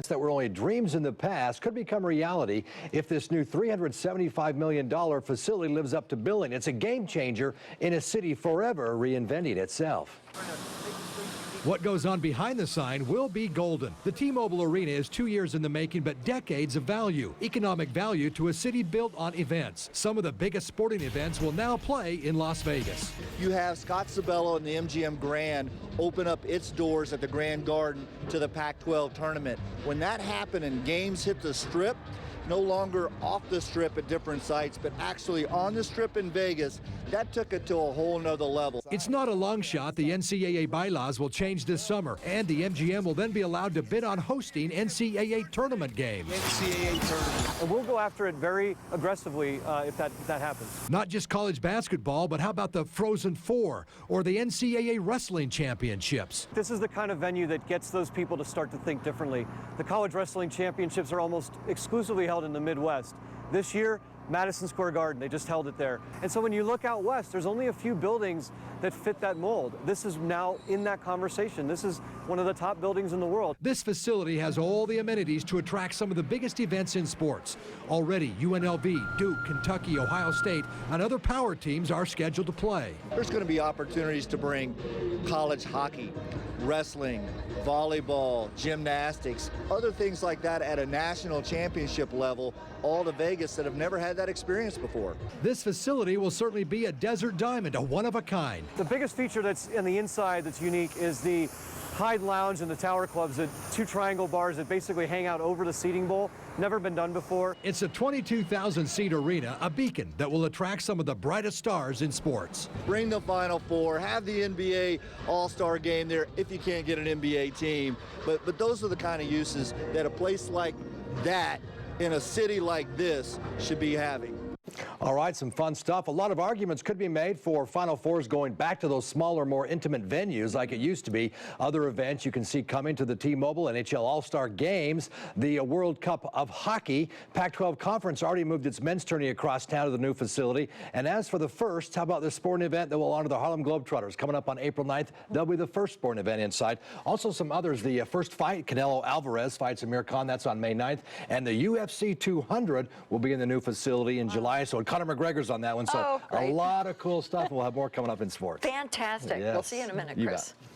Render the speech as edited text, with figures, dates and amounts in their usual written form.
that were only dreams in the past could become reality if this new $375 million facility lives up to billing. It's a game changer in a city forever reinventing itself. What goes on behind the sign will be golden. The T-Mobile Arena is 2 years in the making, but decades of value, economic value to a city built on events. Some of the biggest sporting events will now play in Las Vegas. You have Scott Sabello and the MGM Grand open up its doors at the Grand Garden to the Pac-12 tournament. When that happened and games hit the Strip, no longer off the Strip at different sites, but actually on the Strip in Vegas, that took it to a whole nother level. It's not a long shot. The NCAA bylaws will change this summer, and the MGM will then be allowed to bid on hosting NCAA tournament games. NCAA tournament. And we'll go after it very aggressively if that happens. Not just college basketball, but how about the Frozen Four or the NCAA wrestling championships? This is the kind of venue that gets those people to start to think differently. The college wrestling championships are almost exclusively held in the Midwest. This year, Madison Square Garden, they just held it there. And so when you look out west, there's only a few buildings that fit that mold. This is now in that conversation. This is one of the top buildings in the world. This facility has all the amenities to attract some of the biggest events in sports. Already, UNLV, Duke, Kentucky, Ohio State, and other power teams are scheduled to play. There's going to be opportunities to bring college hockey, wrestling, volleyball, gymnastics, other things like that at a national championship level, all to Vegas that have never had that experience before. This facility will certainly be a desert diamond, a one of a kind. The biggest feature that's in the inside that's unique is the Hyde Lounge and the Tower Clubs, the two triangle bars that basically hang out over the seating bowl. Never been done before. It's a 22,000-seat arena, a beacon that will attract some of the brightest stars in sports. Bring the Final Four, have the NBA All-Star game there if you can't get an NBA team. But those are the kind of uses that a place like that in a city like this should be having. All right, some fun stuff. A lot of arguments could be made for Final Fours going back to those smaller, more intimate venues like it used to be. Other events you can see coming to the T-Mobile, NHL All-Star Games, the World Cup of Hockey. Pac-12 Conference already moved its men's tourney across town to the new facility. And as for the first, how about this sporting event that will honor the Harlem Globetrotters coming up on April 9th? They'll be the first sporting event inside. Also some others, the first fight, Canelo Alvarez fights Amir Khan, that's on May 9th. And the UFC 200 will be in the new facility in July. So Conor McGregor's on that one. So a lot of cool stuff. We'll have more coming up in sports. Fantastic. Yes. We'll see you in a minute, You Chris. bet.